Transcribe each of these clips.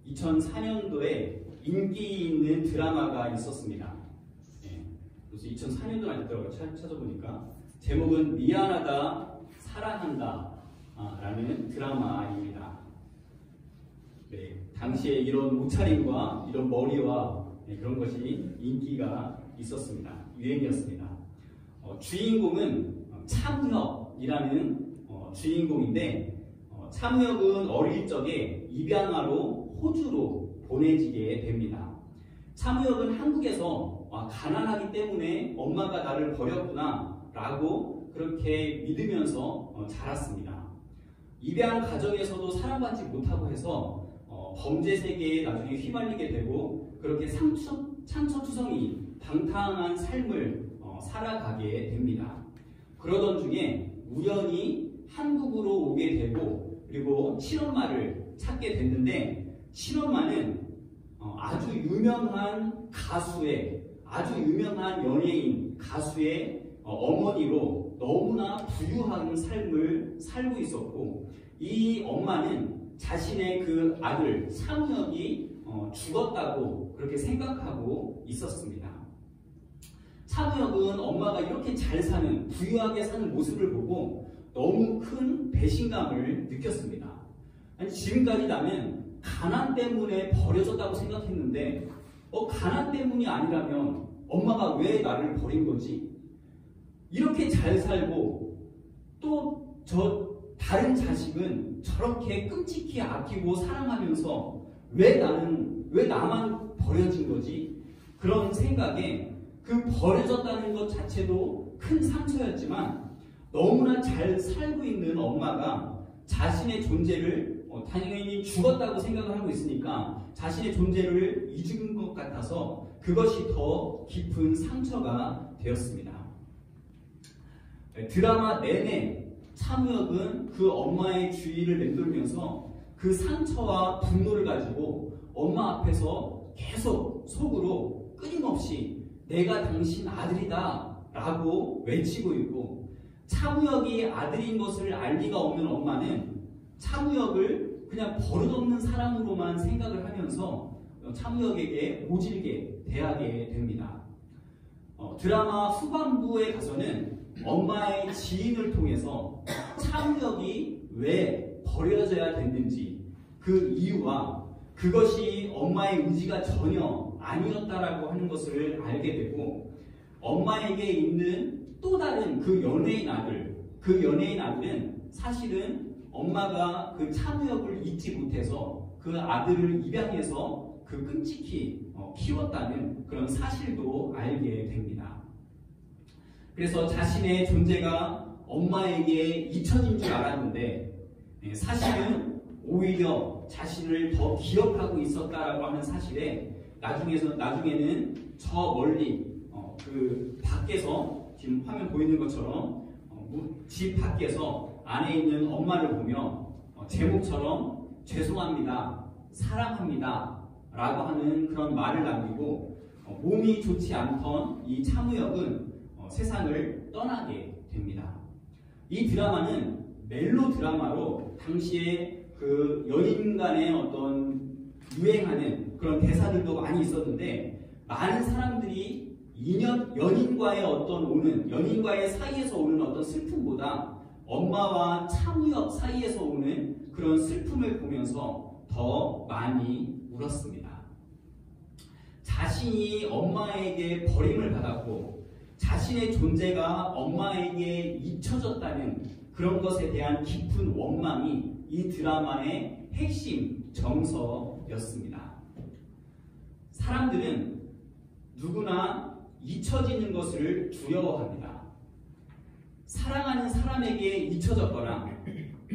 2004년도에 인기 있는 드라마가 있었습니다. 예, 그래서 2004년도는 아니더라고요. 찾아보니까 제목은 미안하다 사랑한다 라는 드라마입니다. 네, 당시에 이런 옷차림과 이런 머리와 그런 것이 인기가 있었습니다. 유행이었습니다. 주인공은 차무혁이라는 주인공인데 차무혁은 어릴 적에 입양하러 호주로 보내지게 됩니다. 차무혁은 한국에서 가난하기 때문에 엄마가 나를 버렸구나 라고 그렇게 믿으면서 자랐습니다. 입양 가정에서도 사랑받지 못하고 해서 범죄 세계에 나중에 휘말리게 되고 그렇게 상처투성이 방탕한 삶을 살아가게 됩니다. 그러던 중에 우연히 한국으로 오게 되고 그리고 친엄마를 찾게 됐는데 친엄마는 아주 유명한 가수의 아주 유명한 연예인 가수의 어머니로 너무나 부유한 삶을 살고 있었고 이 엄마는 자신의 그 아들 차무혁이 죽었다고 그렇게 생각하고 있었습니다. 차무혁은 엄마가 이렇게 잘 사는 부유하게 사는 모습을 보고 너무 큰 배신감을 느꼈습니다. 아니, 지금까지 나는 가난 때문에 버려졌다고 생각했는데 가난 때문이 아니라면 엄마가 왜 나를 버린 거지? 이렇게 잘 살고 또 다른 자식은 저렇게 끔찍히 아끼고 사랑하면서 왜 나만 버려진 거지? 그런 생각에 그 버려졌다는 것 자체도 큰 상처였지만 너무나 잘 살고 있는 엄마가 자신의 존재를 당연히 죽었다고 생각을 하고 있으니까 자신의 존재를 잊은 것 같아서 그것이 더 깊은 상처가 되었습니다. 드라마 내내 차무혁은 그 엄마의 주위를 맴돌면서 그 상처와 분노를 가지고 엄마 앞에서 계속 속으로 끊임없이 내가 당신 아들이다 라고 외치고 있고 차무혁이 아들인 것을 알 리가 없는 엄마는 차무혁을 그냥 버릇없는 사람으로만 생각을 하면서 차무혁에게 모질게 대하게 됩니다. 드라마 후반부에 가서는 엄마의 지인을 통해서 차무혁이 왜 버려져야 됐는지 그 이유와 그것이 엄마의 의지가 전혀 아니었다라고 하는 것을 알게 되고 엄마에게 있는 또 다른 그 연예인 아들은 사실은 엄마가 그 차무혁을 잊지 못해서 그 아들을 입양해서 그 끔찍히 키웠다는 그런 사실도 알게 됩니다. 그래서 자신의 존재가 엄마에게 잊혀진 줄 알았는데 사실은 오히려 자신을 더 기억하고 있었다라고 하는 사실에 나중에는 저 멀리 그 밖에서 지금 화면 보이는 것처럼 집 밖에서 안에 있는 엄마를 보며 제목처럼 죄송합니다, 사랑합니다 라고 하는 그런 말을 남기고 몸이 좋지 않던 이 차무혁은 세상을 떠나게 됩니다. 이 드라마는 멜로 드라마로 당시에 그 연인 간의 어떤 유행하는 그런 대사들도 많이 있었는데 많은 사람들이 연인과의 사이에서 오는 어떤 슬픔보다 엄마와 차무혁 사이에서 오는 그런 슬픔을 보면서 더 많이 울었습니다. 자신이 엄마에게 버림을 받았고 자신의 존재가 엄마에게 잊혀졌다는 그런 것에 대한 깊은 원망이 이 드라마의 핵심 정서였습니다. 사람들은 누구나 잊혀지는 것을 두려워합니다. 사랑하는 사람에게 잊혀졌거나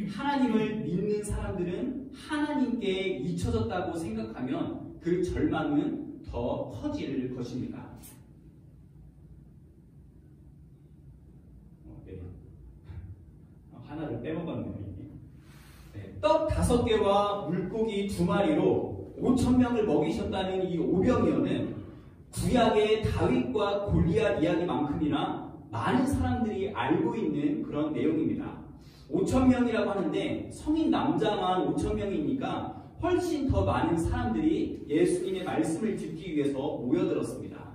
하나님을 믿는 사람들은 하나님께 잊혀졌다고 생각하면 그 절망은 더 커질 것입니다. 하나를 빼먹었네요. 떡 5개와 물고기 2마리로 5,000명을 먹이셨다는 이 오병이어는 구약의 다윗과 골리앗 이야기만큼이나 많은 사람들이 알고 있는 그런 내용입니다. 5천 명이라고 하는데 성인 남자만 5천 명이니까 훨씬 더 많은 사람들이 예수님의 말씀을 듣기 위해서 모여들었습니다.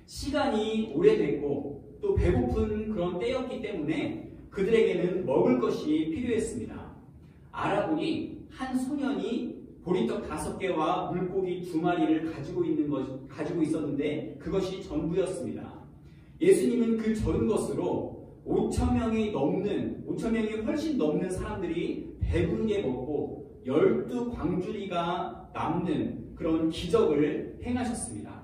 시간이 오래됐고 또 배고픈 그런 때였기 때문에 그들에게는 먹을 것이 필요했습니다. 알아보니 한 소년이 보리떡 5개와 물고기 2마리를 가지고 있었는데 그것이 전부였습니다. 예수님은 그 적은 것으로 5천 명이 훨씬 넘는 사람들이 배부르게 먹고 12광주리가 남는 그런 기적을 행하셨습니다.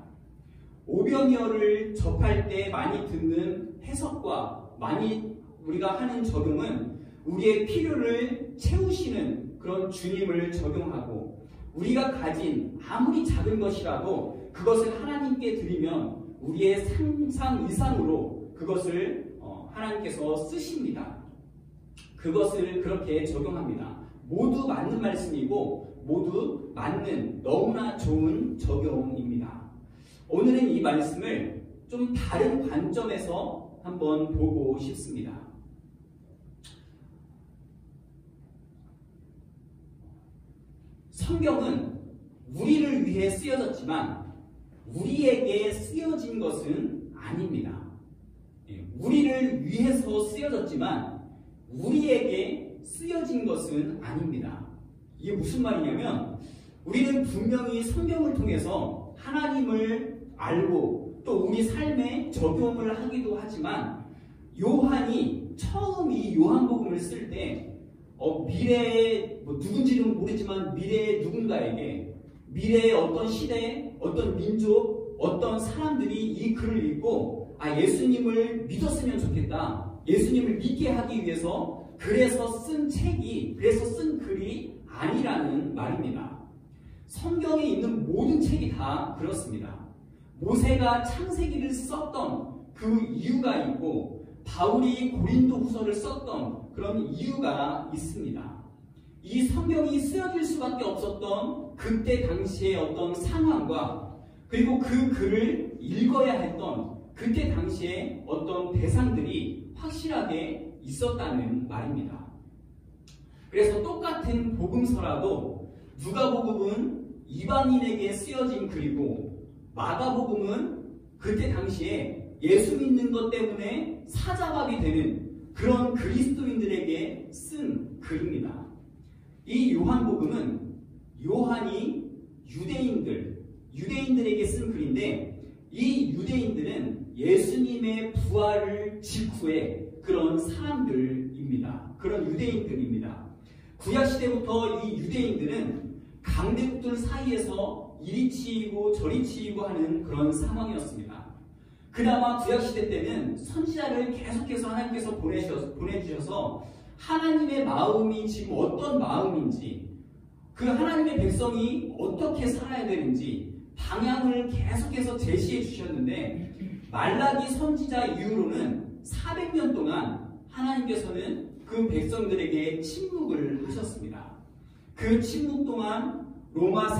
오병이어를 접할 때 많이 듣는 해석과 많이 우리가 하는 적용은 우리의 필요를 채우시는 그런 주님을 적용하고 우리가 가진 아무리 작은 것이라도 그것을 하나님께 드리면 우리의 상상 이상으로 그것을 하나님께서 쓰십니다. 그것을 그렇게 적용합니다. 모두 맞는 말씀이고 모두 맞는 너무나 좋은 적용입니다. 오늘은 이 말씀을 좀 다른 관점에서 한번 보고 싶습니다. 성경은 우리를 위해 쓰여졌지만 우리에게 쓰여진 것은 아닙니다. 우리를 위해서 쓰여졌지만 우리에게 쓰여진 것은 아닙니다. 이게 무슨 말이냐면 우리는 분명히 성경을 통해서 하나님을 알고 또 우리 삶에 적용을 하기도 하지만 요한이 처음 이 요한복음을 쓸 때 미래의 누군지는 모르지만 미래의 누군가에게 미래의 어떤 시대, 어떤 민족, 어떤 사람들이 이 글을 읽고 예수님을 믿었으면 좋겠다. 예수님을 믿게 하기 위해서 그래서 쓴 글이 아니라는 말입니다. 성경에 있는 모든 책이 다 그렇습니다. 모세가 창세기를 썼던 그 이유가 있고 바울이 고린도후서를 썼던 그런 이유가 있습니다. 이 성경이 쓰여질 수밖에 없었던 그때 당시의 어떤 상황과 그리고 그 글을 읽어야 했던 그때 당시에 어떤 대상들이 확실하게 있었다는 말입니다. 그래서 똑같은 복음서라도 누가복음은 이방인에게 쓰여진 글이고 마가복음은 그때 당시에 예수 믿는 것 때문에 사자밥이 되는 그런 그리스도인들에게 쓴 글입니다. 이 요한복음은 요한이 유대인들에게 쓴 글인데 이 유대인들은 예수님의 부활을 직후에 그런 사람들입니다. 그런 유대인들입니다. 구약시대부터 이 유대인들은 강대국들 사이에서 이리 치이고 저리 치이고 하는 그런 상황이었습니다. 그나마 구약시대 때는 선지자를 계속해서 하나님께서 보내주셔서 하나님의 마음이 지금 어떤 마음인지 그 하나님의 백성이 어떻게 살아야 되는지 방향을 계속해서 제시해 주셨는데 말라기 선지자 이후로는 400년 동안 하나님께서는 그 백성들에게 침묵을 하셨습니다. 그 침묵 동안 로마가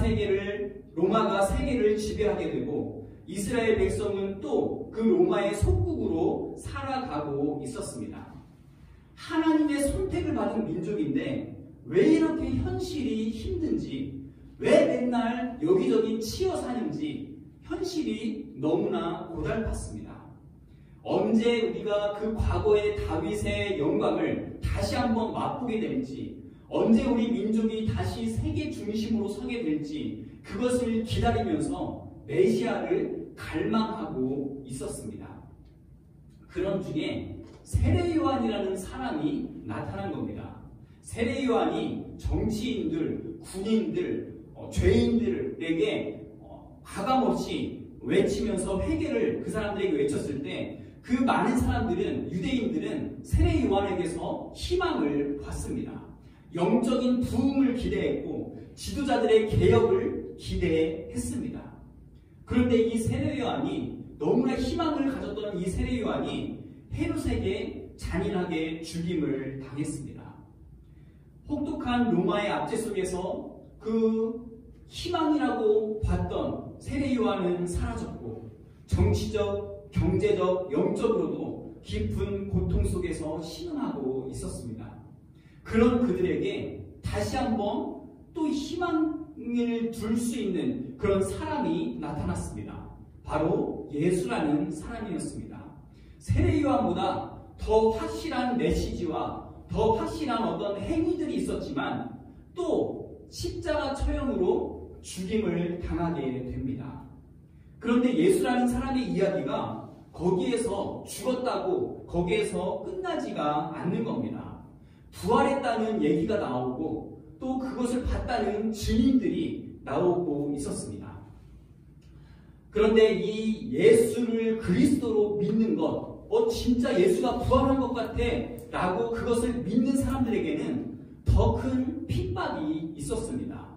세계를 지배하게 되고 이스라엘 백성은 또 그 로마의 속국으로 살아가고 있었습니다. 하나님의 선택을 받은 민족인데 왜 이렇게 현실이 힘든지, 왜 맨날 여기저기 치여 사는지 현실이 너무나 고달팠습니다. 언제 우리가 그 과거의 다윗의 영광을 다시 한번 맛보게 될지, 언제 우리 민족이 다시 세계 중심으로 서게 될지 그것을 기다리면서 메시아를 갈망하고 있었습니다. 그런 중에 세례 요한이라는 사람이 나타난 겁니다. 세례 요한이 정치인들, 군인들, 죄인들에게 가감없이 외치면서 회개를 그 사람들에게 외쳤을 때 그 많은 사람들은, 유대인들은 세례 요한에게서 희망을 봤습니다. 영적인 부흥을 기대했고 지도자들의 개혁을 기대했습니다. 그런데 이 세례 요한이, 너무나 희망을 가졌던 이 세례 요한이 헤롯에게 잔인하게 죽임을 당했습니다. 혹독한 로마의 압제 속에서 그 희망이라고 봤던 세례 요한은 사라졌고 정치적, 경제적, 영적으로도 깊은 고통 속에서 신음하고 있었습니다. 그런 그들에게 다시 한번 또 희망을 둘 수 있는 그런 사람이 나타났습니다. 바로 예수라는 사람이었습니다. 세례 요한보다 더 확실한 메시지와 더 확실한 어떤 행위들이 있었지만 또 십자가 처형으로 죽임을 당하게 됩니다. 그런데 예수라는 사람의 이야기가 거기에서 죽었다고 거기에서 끝나지가 않는 겁니다. 부활했다는 얘기가 나오고 또 그것을 봤다는 증인들이 나오고 있었습니다. 그런데 이 예수를 그리스도로 믿는 것, 진짜 예수가 부활한 것 같아 라고 그것을 믿는 사람들에게는 더 큰 핍박이 있었습니다.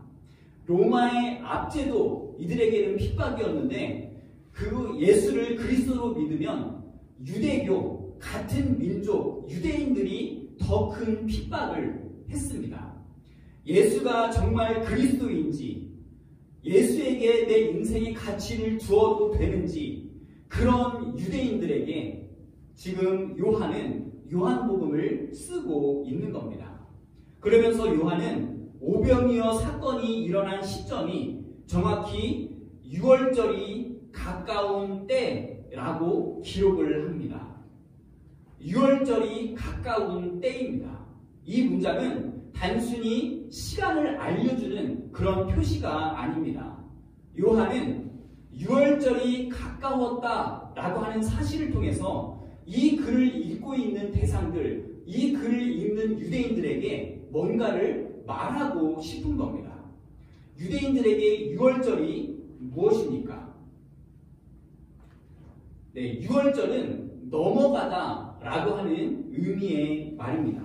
로마의 압제도 이들에게는 핍박이었는데 그 예수를 그리스도로 믿으면 유대교, 같은 민족, 유대인들이 더 큰 핍박을 했습니다. 예수가 정말 그리스도인지, 예수에게 내 인생의 가치를 두어도 되는지, 그런 유대인들에게 지금 요한은 요한복음을 쓰고 있는 겁니다. 그러면서 요한은 오병이어 사건이 일어난 시점이 정확히 6월절이 가까운 때라고 기록을 합니다. 6월절이 가까운 때입니다. 이 문장은 단순히 시간을 알려주는 그런 표시가 아닙니다. 요한은 6월절이 가까웠다라고 하는 사실을 통해서 이 글을 읽고 있는 대상들, 이 글을 읽는 유대인들에게 뭔가를 말하고 싶은 겁니다. 유대인들에게 6월절이 무엇입니까? 네, 6월절은 넘어가다 라고 하는 의미의 말입니다.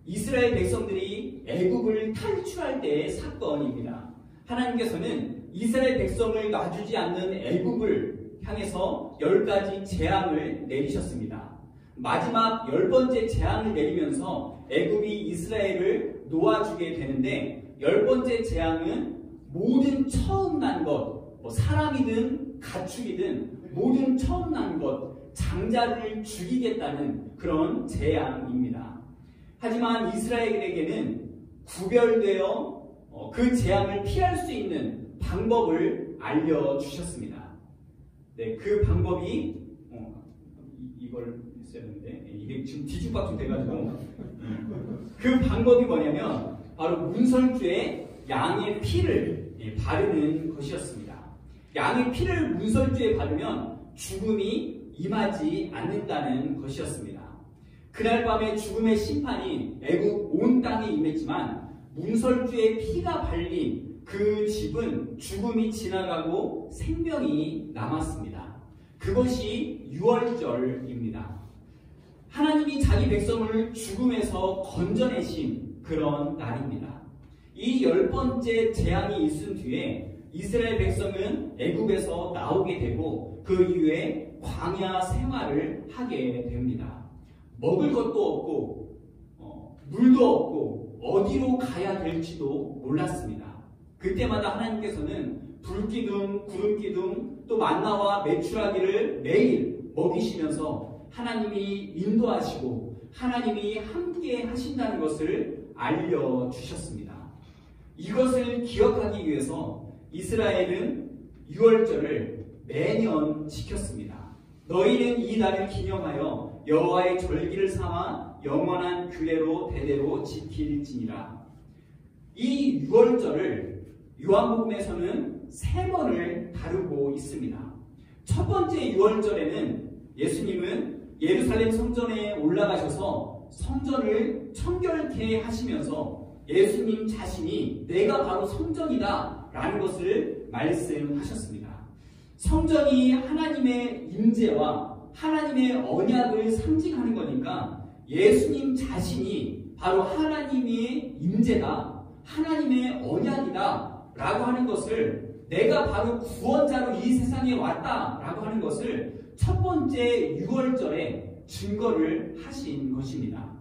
이스라엘 백성들이 애굽을 탈출할 때의 사건입니다. 하나님께서는 이스라엘 백성을 놔주지 않는 애굽을 향해서 10가지 재앙을 내리셨습니다. 마지막 10번째 재앙을 내리면서 애굽이 이스라엘을 놓아주게 되는데 10번째 재앙은 모든 처음 난 것, 사람이든 가축이든 모든 처음 난 것, 장자를 죽이겠다는 그런 재앙입니다. 하지만 이스라엘에게는 구별되어 그 재앙을 피할 수 있는 방법을 알려주셨습니다. 네, 그 방법이 이걸 했었는데 이게 지금 뒤죽박죽 돼가지고 그 방법이 뭐냐면 바로 문설주에 양의 피를 바르는 것이었습니다. 양의 피를 문설주에 바르면 죽음이 임하지 않는다는 것이었습니다. 그날 밤에 죽음의 심판이 애국 온 땅에 임했지만 문설주에 피가 발린 그 집은 죽음이 지나가고 생명이 남았습니다. 그것이 6월절입니다. 하나님이 자기 백성을 죽음에서 건져내신 그런 날입니다. 이 10번째 재앙이 있은 뒤에 이스라엘 백성은 애굽에서 나오게 되고 그 이후에 광야 생활을 하게 됩니다. 먹을 것도 없고 물도 없고 어디로 가야 될지도 몰랐습니다. 그때마다 하나님께서는 불기둥, 구름기둥, 또 만나와 메추라기를 매일 먹이시면서 하나님이 인도하시고 하나님이 함께 하신다는 것을 알려주셨습니다. 이것을 기억하기 위해서 이스라엘은 6월절을 매년 지켰습니다. 너희는 이 날을 기념하여 여호와의 절기를 삼아 영원한 규례로 대대로 지킬지니라. 이 6월절을 요한복음에서는 3번을 다루고 있습니다. 첫 번째 6월절에는 예수님은 예루살렘 성전에 올라가셔서 성전을 청결케 하시면서 예수님 자신이 내가 바로 성전이다 라는 것을 말씀하셨습니다. 성전이 하나님의 임재와 하나님의 언약을 상징하는 거니까 예수님 자신이 바로 하나님의 임재다, 하나님의 언약이다 라고 하는 것을, 내가 바로 구원자로 이 세상에 왔다 라고 하는 것을 첫 번째 6월절에 증거를 하신 것입니다.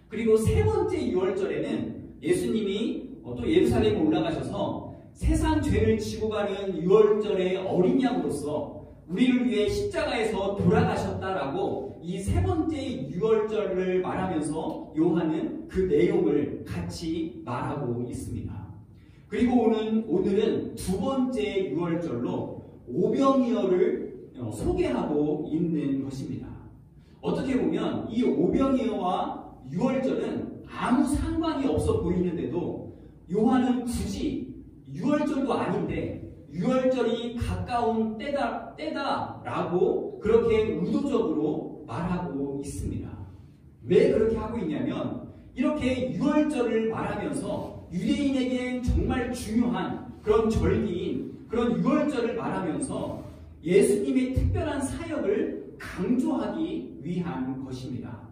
그리고 세 번째 6월절에는 예수님이 또 예루살렘에 올라가셔서 세상 죄를 지고 가는 6월절의 어린 양으로서 우리를 위해 십자가에서 돌아가셨다라고 이 세 번째 유월절을 말하면서 요한은 그 내용을 같이 말하고 있습니다. 그리고 오늘은 두 번째 유월절로 오병이어를 소개하고 있는 것입니다. 어떻게 보면 이 오병이어와 유월절은 아무 상관이 없어 보이는데도 요한은 굳이 유월절도 아닌데 유월절이 가까운 때다라고 그렇게 의도적으로 말하고 있습니다. 왜 그렇게 하고 있냐면 이렇게 유월절을 말하면서 유대인에게는 정말 중요한 그런 절기인 그런 유월절을 말하면서 예수님의 특별한 사역을 강조하기 위한 것입니다.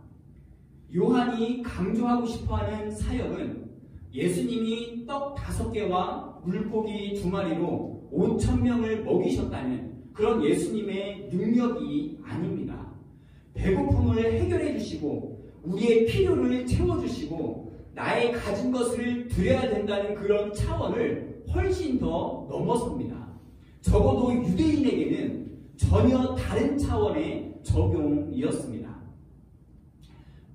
요한이 강조하고 싶어하는 사역은 예수님이 떡 5개와 물고기 2마리로 5,000명을 먹이셨다는 그런 예수님의 능력이 아닙니다. 배고픔을 해결해 주시고 우리의 필요를 채워주시고 나의 가진 것을 드려야 된다는 그런 차원을 훨씬 더 넘어섭니다. 적어도 유대인에게는 전혀 다른 차원의 적용이었습니다.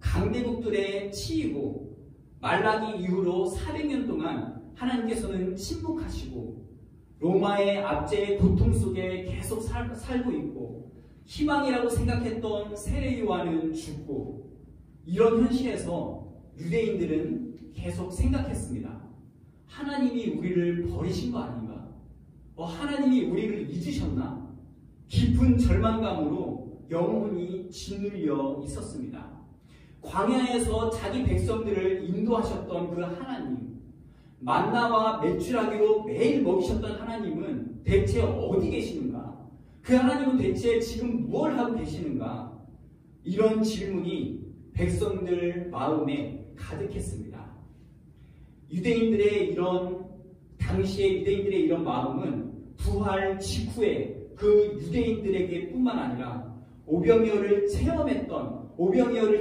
강대국들에 치이고 말라기 이후로 400년 동안 하나님께서는 침묵하시고 로마의 압제의 고통 속에 계속 살고 있고 희망이라고 생각했던 세례 요한은 죽고 이런 현실에서 유대인들은 계속 생각했습니다. 하나님이 우리를 버리신 거 아닌가? 하나님이 우리를 잊으셨나? 깊은 절망감으로 영혼이 짓눌려 있었습니다. 광야에서 자기 백성들을 인도하셨던 그 하나님, 만나와 메추라기로 매일 먹이셨던 하나님은 대체 어디 계시는가? 그 하나님은 대체 지금 무엇을 하고 계시는가? 이런 질문이 백성들 마음에 가득했습니다. 당시의 유대인들의 이런 마음은 부활 직후에 그 유대인들에게 뿐만 아니라 오병이어를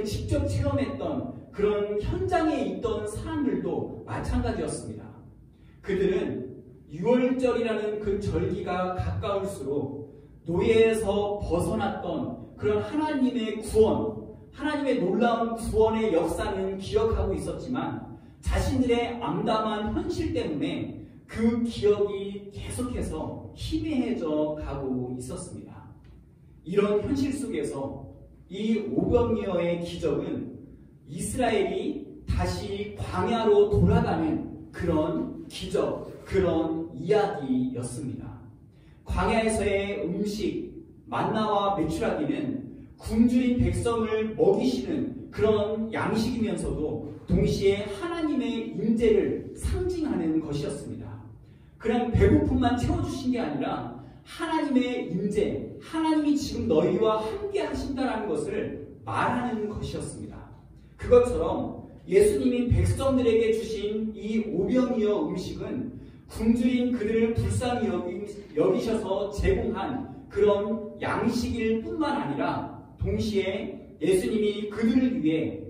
직접 체험했던 그런 현장에 있던 사람들도 마찬가지였습니다. 그들은 유월절이라는 그 절기가 가까울수록 노예에서 벗어났던 그런 하나님의 구원, 하나님의 놀라운 구원의 역사는 기억하고 있었지만 자신들의 암담한 현실 때문에 그 기억이 계속해서 희미해져 가고 있었습니다. 이런 현실 속에서 이 오병이어의 기적은 이스라엘이 다시 광야로 돌아가는 그런 기적, 그런 이야기였습니다. 광야에서의 음식, 만나와 메추라기는 굶주린 백성을 먹이시는 그런 양식이면서도 동시에 하나님의 임재를 상징하는 것이었습니다. 그냥 배고픔만 채워주신 게 아니라 하나님의 임재, 하나님이 지금 너희와 함께 하신다는 것을 말하는 것이었습니다. 그것처럼 예수님이 백성들에게 주신 이 오병이어 음식은 굶주린 그들을 불쌍히 여기셔서 제공한 그런 양식일 뿐만 아니라 동시에 예수님이 그들을 위해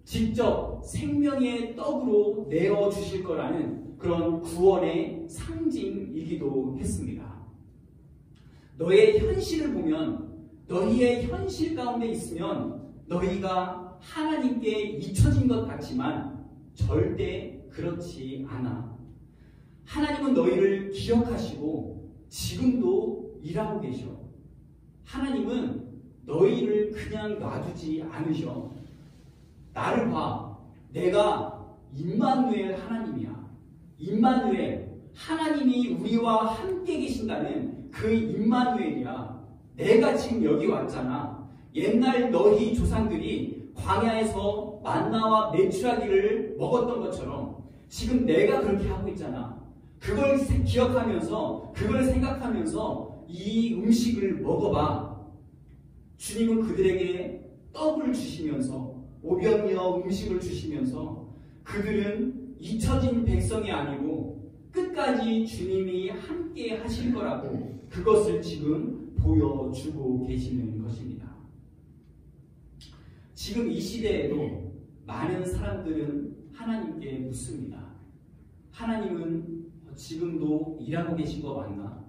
직접 생명의 떡으로 내어주실 거라는 그런 구원의 상징이기도 했습니다. 너의 현실을 보면 너희의 현실 가운데 있으면 너희가 하나님께 잊혀진 것 같지만 절대 그렇지 않아. 하나님은 너희를 기억하시고 지금도 일하고 계셔. 하나님은 너희를 그냥 놔두지 않으셔. 나를 봐. 내가 임마누엘 하나님이야. 임마누엘, 하나님이 우리와 함께 계신다는 그 임마누엘이야. 내가 지금 여기 왔잖아. 옛날 너희 조상들이 광야에서 만나와 메추라기를 먹었던 것처럼 지금 내가 그렇게 하고 있잖아. 그걸 기억하면서, 그걸 생각하면서 이 음식을 먹어봐. 주님은 그들에게 떡을 주시면서, 오병이어 음식을 주시면서 그들은 잊혀진 백성이 아니고 끝까지 주님이 함께 하실 거라고 그것을 지금 보여주고 계시는 것입니다. 지금 이 시대에도 많은 사람들은 하나님께 묻습니다. 하나님은 지금도 일하고 계신 거 맞나?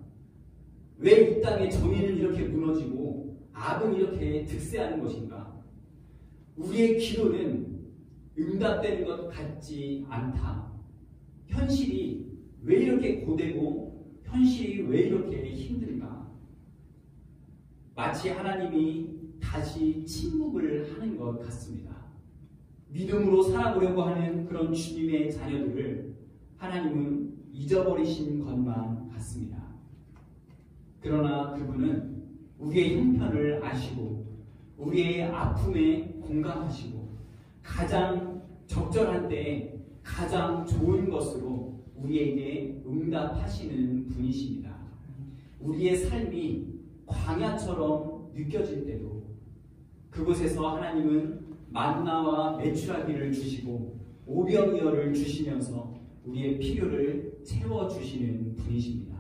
왜 이 땅의 정의는 이렇게 무너지고 악은 이렇게 득세하는 것인가? 우리의 기도는 응답되는 것 같지 않다. 현실이 왜 이렇게 고되고 현실이 왜 이렇게 힘든가? 마치 하나님이 다시 침묵을 하는 것 같습니다. 믿음으로 살아보려고 하는 그런 주님의 자녀들을 하나님은 잊어버리신 것만 같습니다. 그러나 그분은 우리의 형편을 아시고 우리의 아픔에 공감하시고 가장 적절한 때에 가장 좋은 것으로 우리에게 응답하시는 분이십니다. 우리의 삶이 광야처럼 느껴질 때도 그곳에서 하나님은 만나와 메추라기를 주시고 오병이어를 주시면서 우리의 필요를 채워주시는 분이십니다.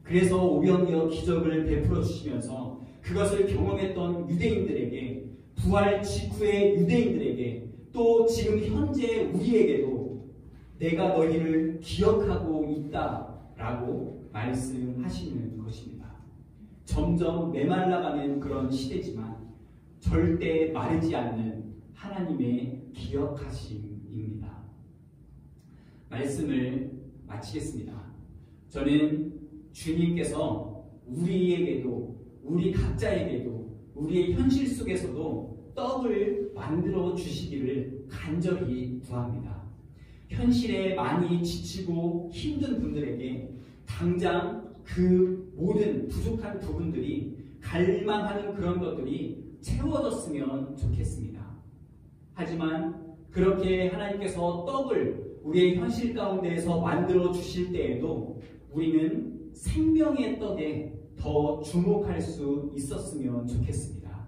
그래서 오병이어 기적을 베풀어 주시면서 그것을 경험했던 유대인들에게, 부활 직후의 유대인들에게, 또 지금 현재 우리에게도 내가 너희를 기억하고 있다라고 말씀하시는 것입니다. 점점 메말라가는 그런 시대지만 절대 마르지 않는 하나님의 기억하심입니다. 말씀을 마치겠습니다. 저는 주님께서 우리에게도, 우리 각자에게도, 우리의 현실 속에서도 떡을 만들어 주시기를 간절히 구합니다. 현실에 많이 지치고 힘든 분들에게 당장 그 모든 부족한 부분들이, 갈망하는 그런 것들이 채워졌으면 좋겠습니다. 하지만 그렇게 하나님께서 떡을 우리의 현실 가운데에서 만들어 주실 때에도 우리는 생명의 떡에 더 주목할 수 있었으면 좋겠습니다.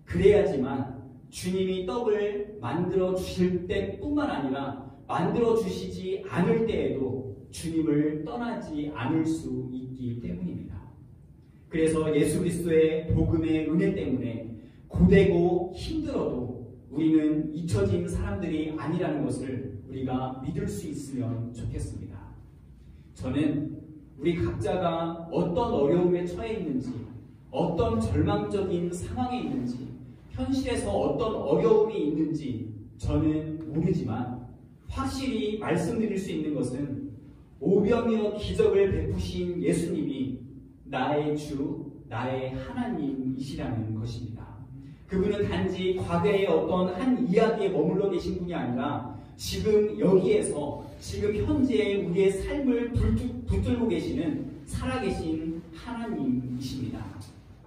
그래야지만 주님이 떡을 만들어 주실 때뿐만 아니라 만들어 주시지 않을 때에도 주님을 떠나지 않을 수 있기 때문입니다. 그래서 예수 그리스도의 복음의 은혜 때문에 고되고 힘들어도 우리는 잊혀진 사람들이 아니라는 것을 우리가 믿을 수 있으면 좋겠습니다. 저는 우리 각자가 어떤 어려움에 처해 있는지, 어떤 절망적인 상황에 있는지, 현실에서 어떤 어려움이 있는지 저는 모르지만 확실히 말씀드릴 수 있는 것은 오병이어 기적을 베푸신 예수님이 나의 주, 나의 하나님이시라는 것입니다. 그분은 단지 과거의 어떤 한 이야기에 머물러 계신 분이 아니라 지금 여기에서, 지금 현재 우리의 삶을 붙들고 계시는 살아계신 하나님이십니다.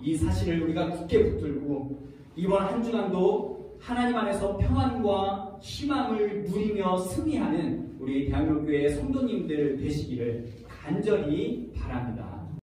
이 사실을 우리가 굳게 붙들고 이번 한 주간도 하나님 안에서 평안과 희망을 누리며 승리하는 우리 대한민국교회 성도님들 되시기를 간절히 바랍니다.